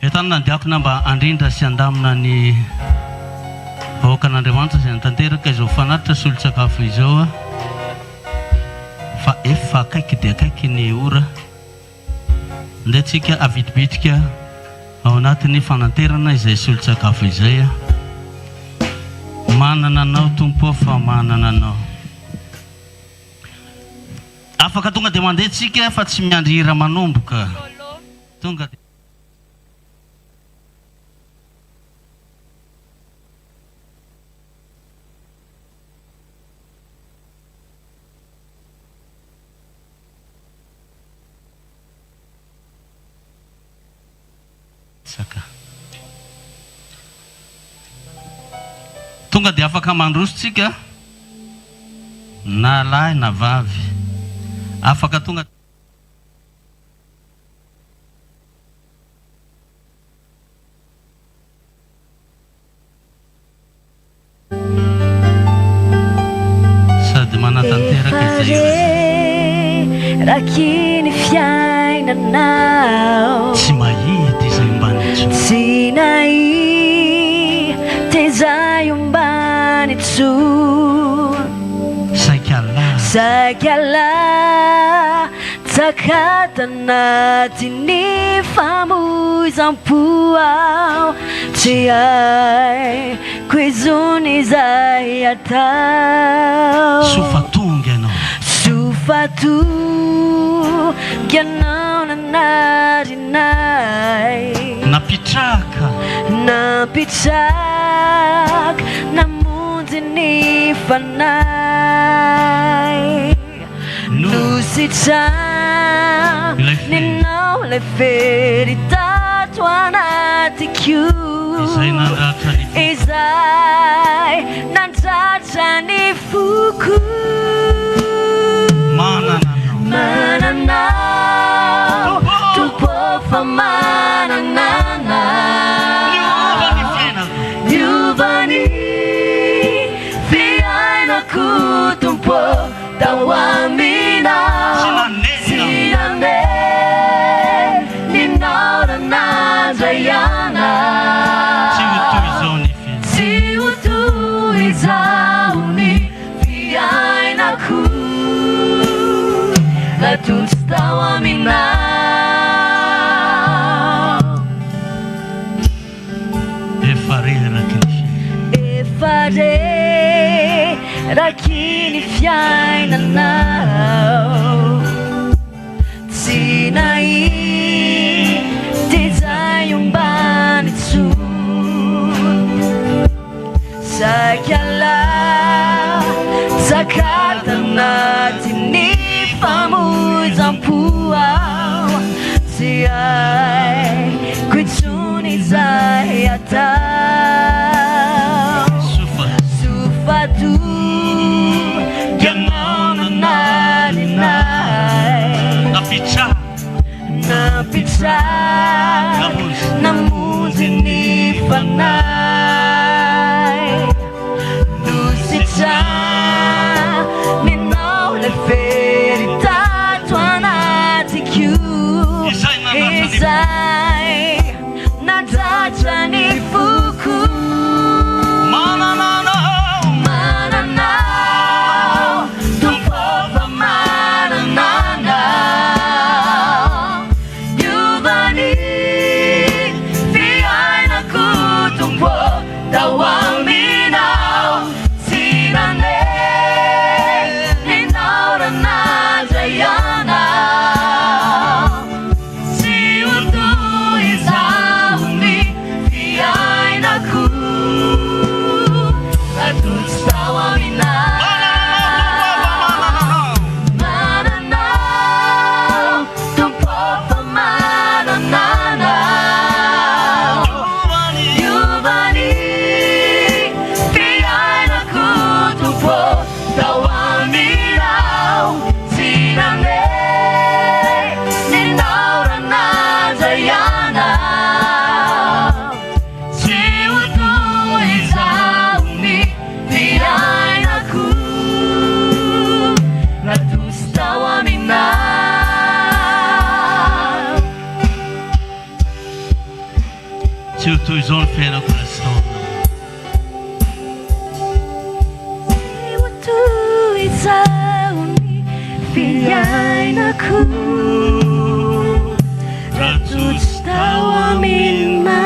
Etana ndiako namba andrindra sy andamina ny vahoakan'Andriamanitra izay nitanteraka izao fanatitra solon-tsakafo izao fa efa akaiky dia akaiky ny ora ndehantsika avitibitika ao anatin'ny fananterana izay solon-tsakafo izay manana anao tompo fa manana anao afaka tonga dia mandehantsika fa tsy miandry hira manomboka tonga tonga dia afaka mandrositsika na lahy na vavy afaka tonga sady manatanteraka izay rakiny fiainanao tsy mahity izay ombanitso tsy nahi tezay ombanitso saikala takatanaty famoizam-po ao tsy haiko izony izay atao sofatonga ianao nanarinay napitraka namonjy ny fanay nositrano ninao le veritato anatikio izay nandratra ny foko mananao tompo fa mananao niovany fiainako tompo tao aminao sinane ninao nanandraiana tsy ho toy izao ny fiainako latotsy tao aminao efa reraky ny fiainanao tsy nahi tezay ombanitso saikala zakatanaty ny famoizam-po ao tsy haiko intsony izay atao sofato ianao nanarinay napitraka namonjy ny fanay nositrano ninao le veritato anatikio izay nandratra ny foko mananao tompo fa mananao niovany fiainako tompo tao aminao sinane zao ny fiainako lasitaonao. Toy izao ny fiainako raha totsy tao amina.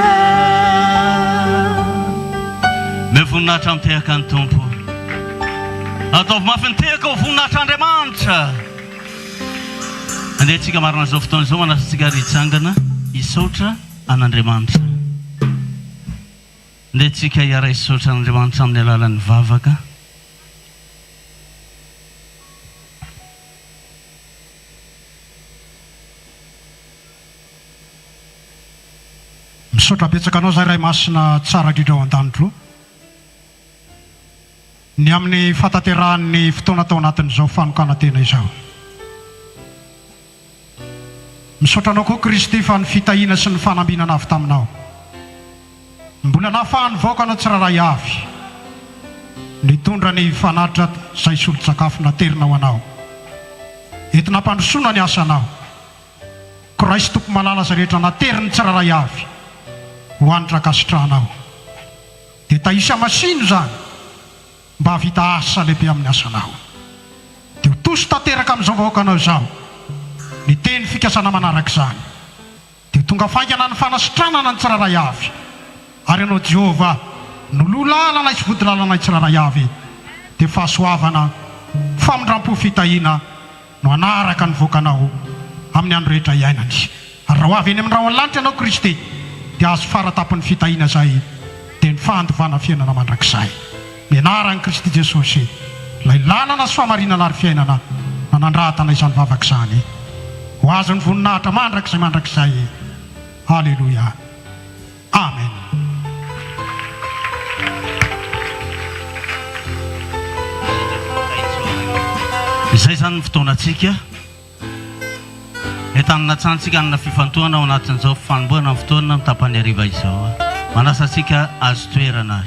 Voninahitra mitehaka ny tompo, ataovy mafy nitehaka ho voninahitr'Andriamanitra. Andeha antsika marina zao fotoana izao manasa antsika ritsangana hisaotra an'Andriamanitra. Andeha antsika hiara hisaotra an'Andriamanitra amin'ny alalan'ny vavaka. Misaotra betsaka anao zahay ray masina tsara indrindra ao an-danitro. Ny amin'ny fataterahany fotoana tao anatin'izao fanokana tena izao. Misaotra anao koa Kristy fa ny fitahiana sy ny fanambinana avy taminao. Mbola nahafahany vaoaka anao tsiraray avy. Nitondra ny fanatra izay solon-tsakafo naterinao anao. Entina hampandrosoana ny asanao. Kristy tompo malala izay rehetra nateriny tsiraray avy ho anitra kasitrahanao. Dia taisa masino zany mba havita asa lehibe amin'ny asanao. Dia ho toso tanteraka amin'izao vahoaka anao izao ny teny fikasana manaraka izany. Dia tonga faingana ny fanasitranana ny tsiraray avy. Ary ianao Jehova nololalana sy vodilalana tsiraray avy. Dia fahasoavana, famindram-po fitahiana no anaraka ny voakanao amin'ny andro rehetra iainany. Ary raha ho avy eny amin'ny raha lanitra ianao Kristy dia azo faratapon'ny fitahiana izay dia ny fahandovana fiainana mandrakizay. Mianarany Kristy Jesosy ilay lalana sy famarinana ary fiainana nanandratana izany vavaka izany. Ho azo ny voninahitra mandrakizay. Halleluja. Amen. Izay zany ny fotoanantsika entanina tsantsika anina fifantohana ao anatin'izao fanomboana amin'ny fotoana mitapany hariva izao. Manasa antsika azo toerana.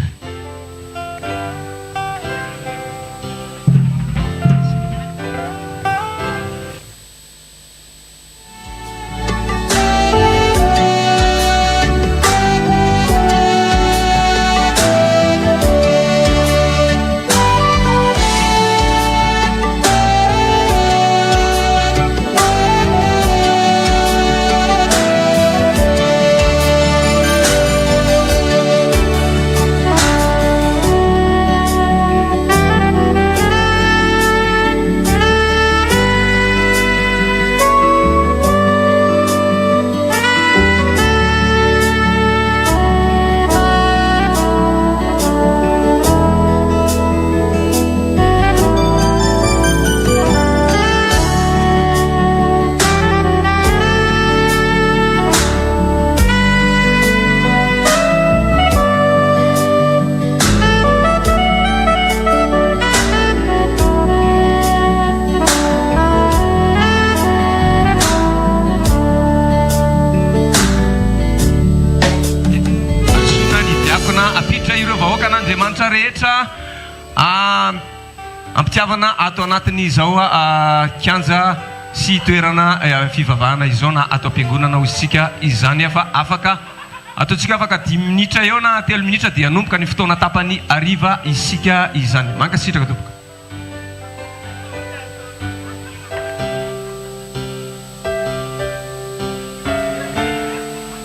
Ampitiavana ato anatin'izao kianja sy toerana fivavahana izao na ato am-piangonana ho isika izany afaka ataontsika afaka 10 minitra eo na 3 minitra dia anomboka ny fotoana tapany hariva isika izany. Mankasitraka tompoka.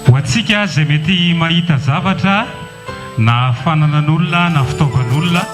Ho antsika izay mety mahita zavatra na fananan'olona na fitaovan'olona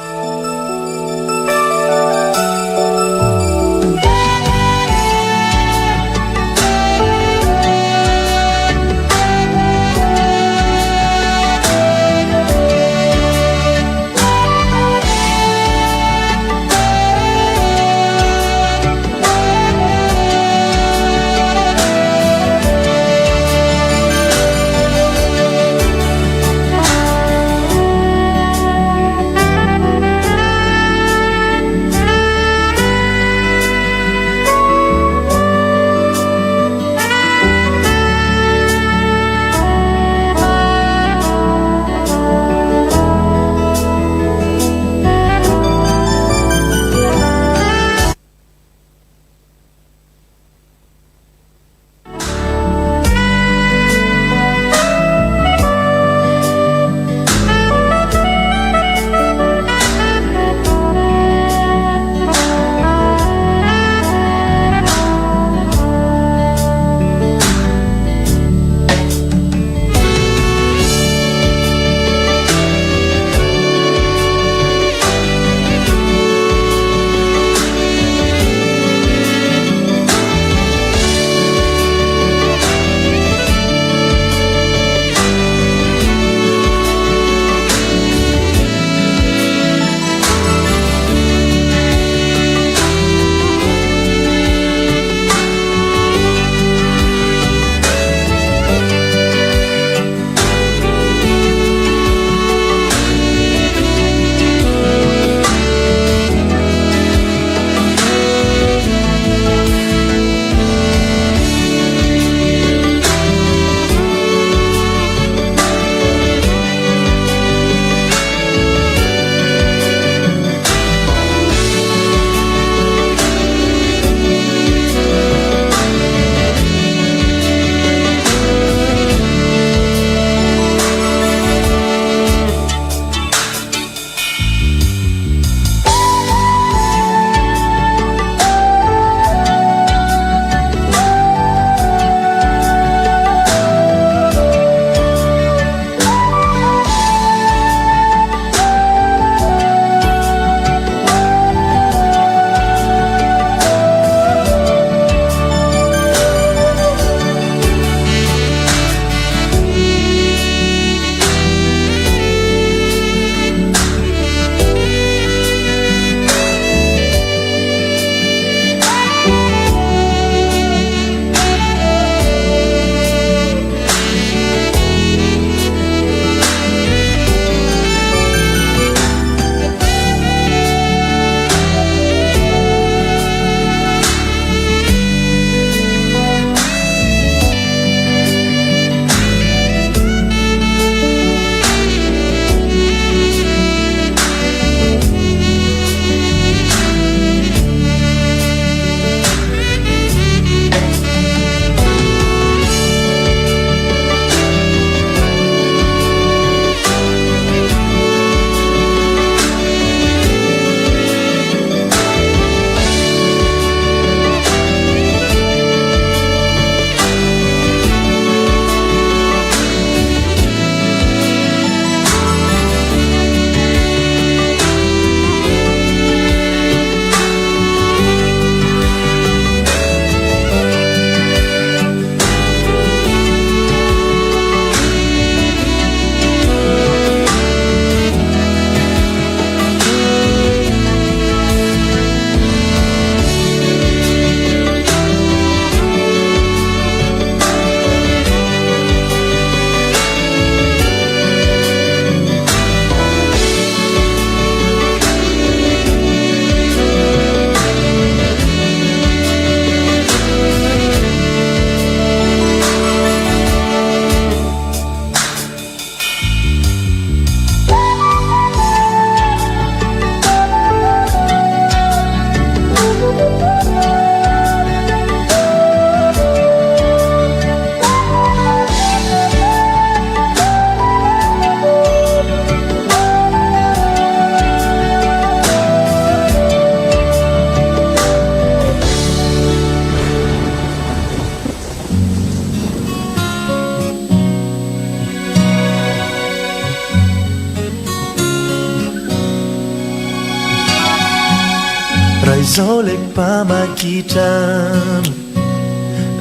Raizolek pamakitan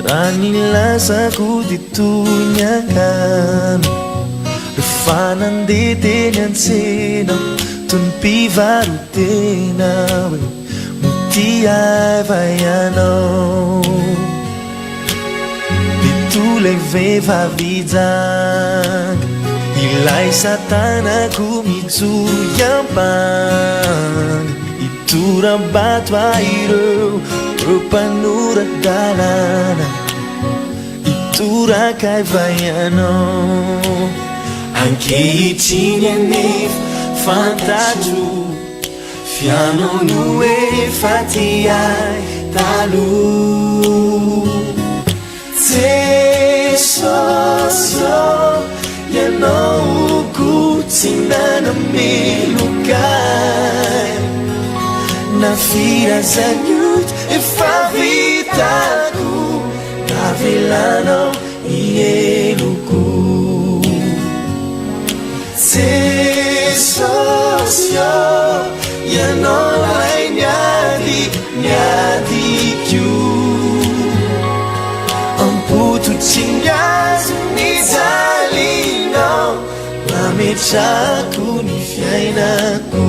Ranilasaku ditunyakan Refanandetenyan senang Tunpi varutenawe Mutiay vayanao Ditulay vevavijang Ilay satanaku mitsuyampang Iturabato ireo Rupanura dalana Itura kay vayanao Ankehitriny anefa fantatro Fianao efa tiay taloha Jesosy ianao ko tsy nanamelokay Nafirazanyoto efa vitako Navelanao ieloko Jesosy ianao lay niadikyo Ampototsy azo nijalinao Mametrako ny fiainako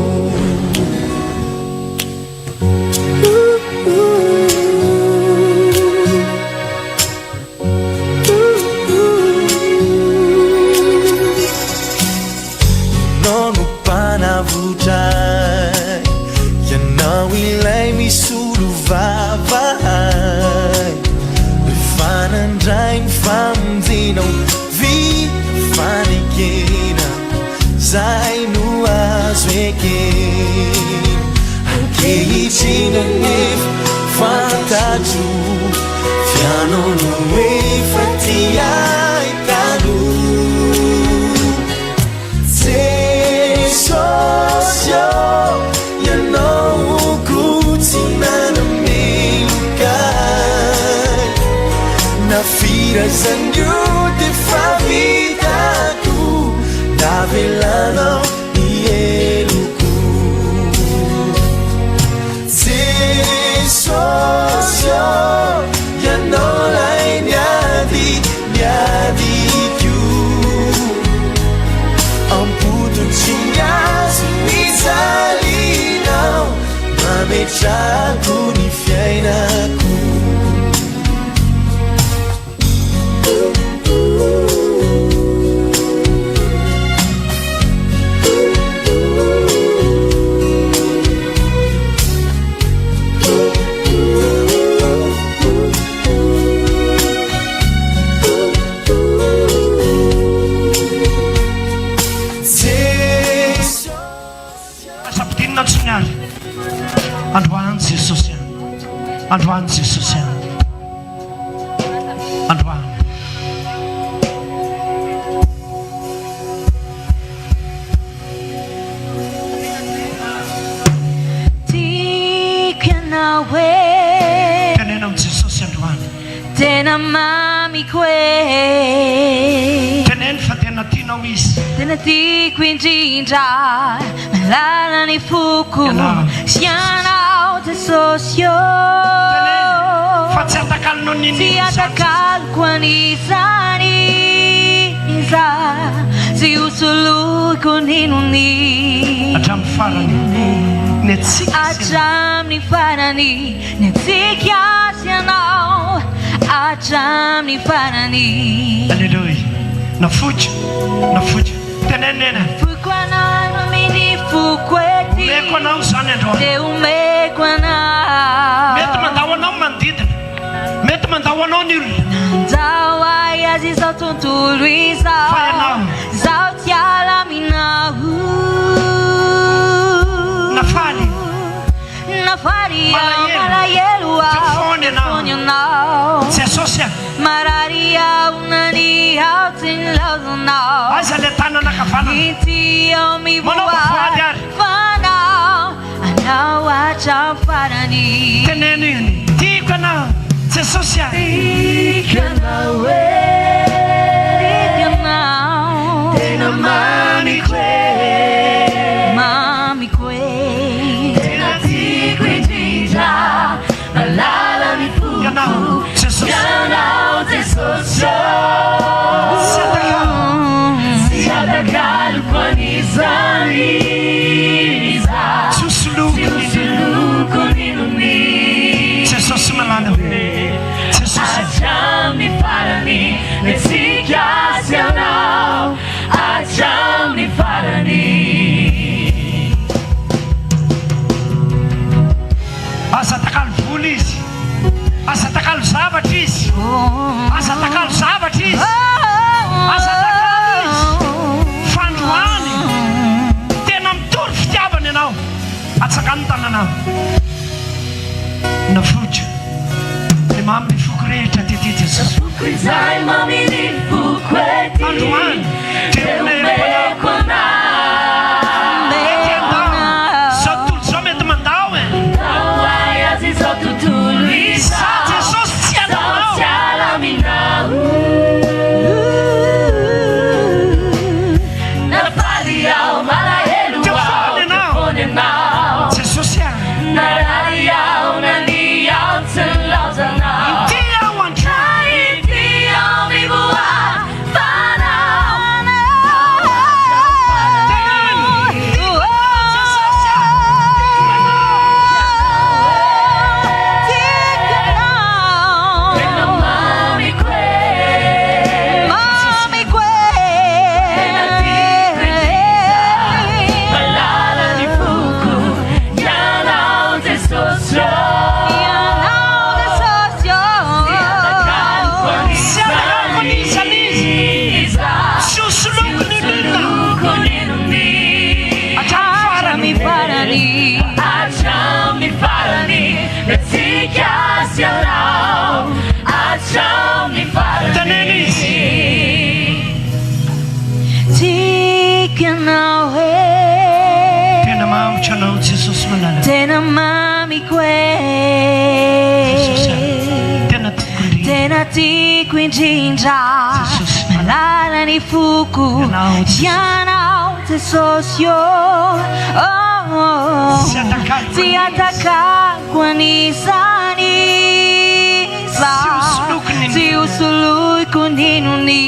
Ianao ilay misolo vavahay Refanandray ny famonjenao vita fanekena Zay no azo ekena Ankehitriny anefa fantatro Fianao no efa tiay taloha Jesosy ianao ko tsy nanamelokay Nafirazanyoto efa vitako Navelanao ieloko Jesosy ianao lay niadikyo Ampototsy azo nijalinao Mametrako ny fiainako Androany Jesosy Androany Jesosy Androany Tiako ianao e Tenenao Jesosy androany Tena mamiko e Teneny fa tena tianao izy Tena tiako indrindra Malala ny foko Sy ianao Jesosy Fa tsy atakalinao Tsy nini atakaliko an'izany iza Tsy hosoloiko ninony Hatramin'ny farany ny atsika Hatramin'ny farany ny atsika sy ianao Hatramin'ny farany Alleluia Nafojo Tenenena Foko anao amin'ny foko ety Omeko anao zany androany Dia omeko anao Mety mandao anao manodidina Mety mandao anao ny olona Andao ay azy izao tontolo izao Fa ianao Zao tiala aminao Nafaly aho malahelo aho Tifony anao Jesosy Marary aho nani aho tsy nilaozanao Aiza le tanana kavanana Ity aho mivoaly Fanao anao hatramin'ny farany Teneno iny Tiako anao Jesosy Tiako anao e Tiako anao Tena mamiko e Mamiko e Tena tiako indrindra baiboly izy asa takalo zavatra izy asa takalo zavatra izy asa takalo izy fandroany tena mitory fitiavana ianao atsangano tananao nafotra ny mamy mifoko rehetra tety Jesosy androany tenereko tena mamikwe tena tiako indrindra malala ny foko ianao Jesosy tsy atakako anisany za tsy hosoloiko ninonine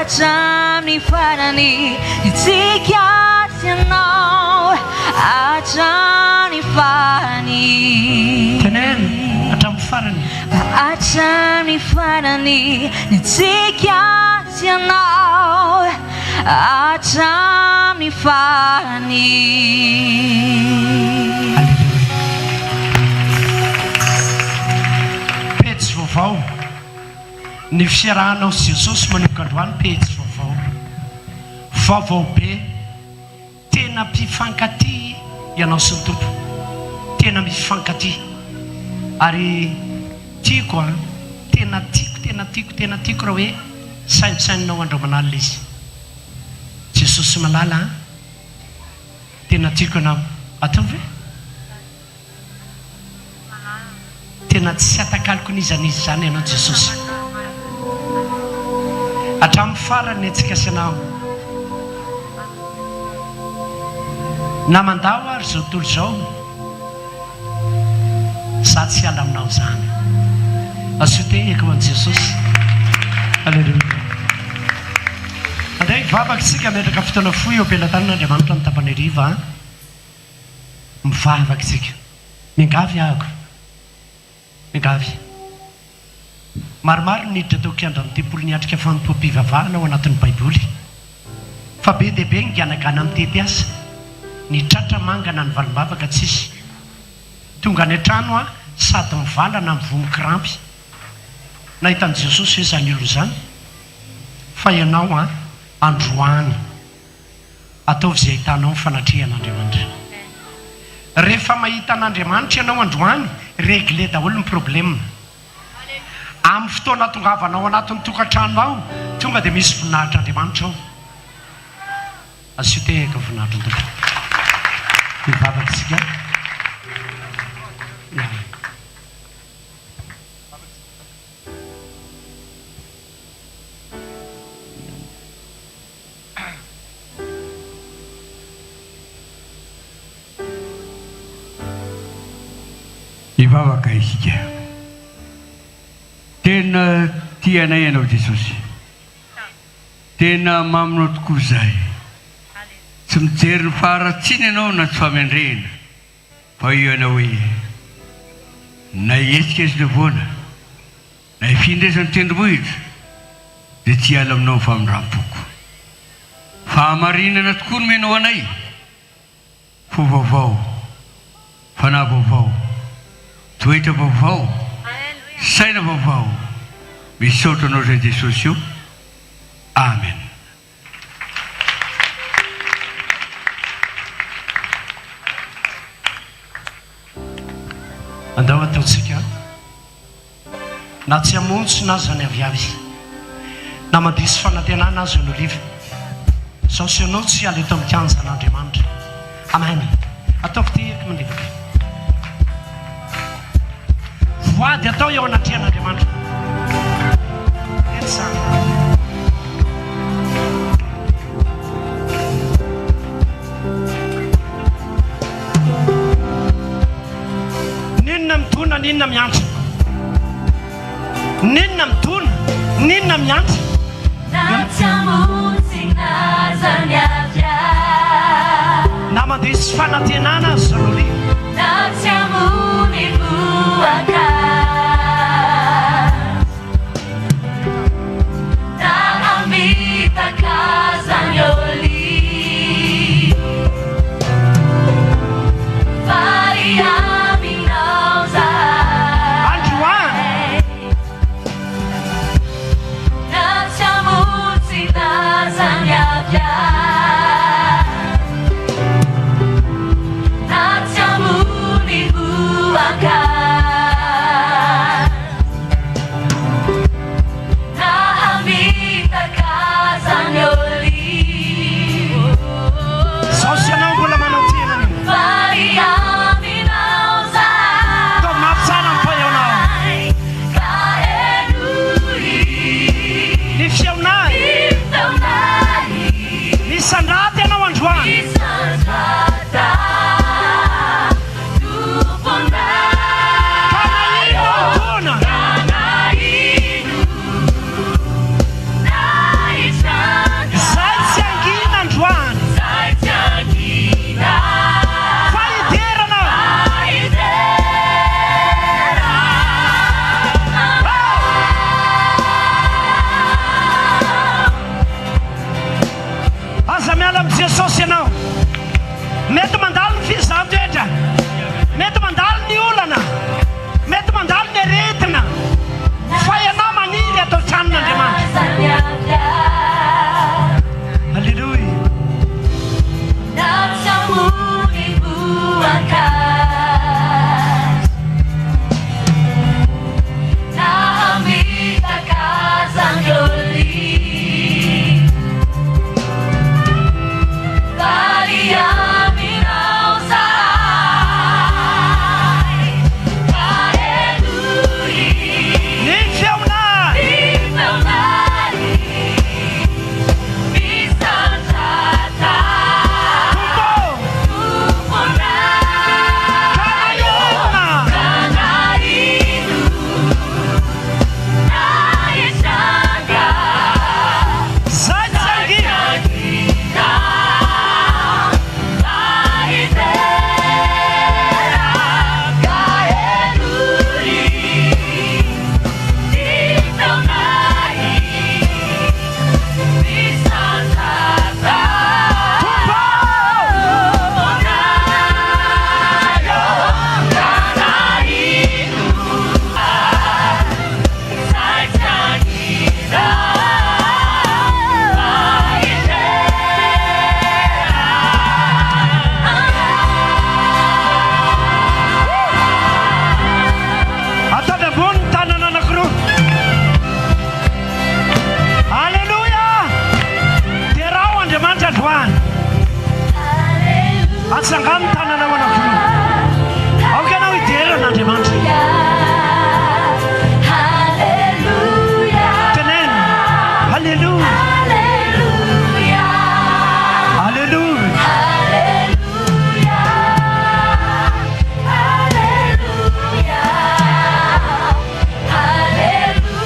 hatramin'ny farany itsika ianao hatramin'ny farany hatramin'ny farany itsika ianao hatramin'ny farany. Petsy vaovao ny fiarahanao sy Jesosy manomboka androany petsy vaovao be tena mpifankaty ianao sy ny tompo tena mifankaty ary tiako tena tiako raha hoe saintsaininao andro manalina izy Jesosy malala tena tiako ianao ataovy tena tsy atakaliko nizanizy zany ianao Jesosy hatramin'ny farany antsika sy anao na mandao ary zao tontolo zao za tsy ala aminao zany asotehako an Jesosy alleluia andray vavaka tsika metraka fotoana foy eo ampelantanan'Andriamanitra ny tapany hariva mivavaka tsika mingavy ahako mingavy maromaro niditra tao kiandra amin'ny tempolo niatrika fanompo-pivavahana ao anatin'ny baiboly fa be dia be ngianagana amin'ny tety asa ny tratra mangana ny valimbavaka tsisy tonga ny trano sady mivalana mivomi-kirampy nahitan'i Jesosy hoe zany olo zany fa ianao androany ataovy izay ahitanao ny fanatrehan'Andriamanitra rehefa mahita an'Andriamanitra ianao androany réglé daholo ny problème amin'ny fotoana tongavanao anatin'ny tokantrano ao tonga dia misy voninahitr'Andriamanitra ao asotehaka voninahitra ny tompo mivavaka tsika mivavaka isika tena tianay ianao Jesosy tena maminao tokoa zahay tsy mijery ny faharatsiny ianao na tsy famendrena fa io ianao hoe na hetsika izy levoana na hifindraisany tendrombohitra dia tsy hiala aminao ny famindram-poko fahamarinana tokoa no menao anay fo vaovao fanahy vaovao, toetra vaovao, saina vaovao. Misaotra anao zay Jesosy io. Amen. andao ataontsika na tsy hamontsy na zany aviavy na mandisy fanantenana azy ny oliva sao sy anao tsy aly eto amikanjan'Andriamanitra. Amen. Ataoko ty eky mandevaka voady atao eo anatrehan'Andriamanitra. Etsana ninona mitona ninona miantra, ninona mitona ninona miantra. Na mandisy fanantenana azy zany oliva Atsangam tanana wana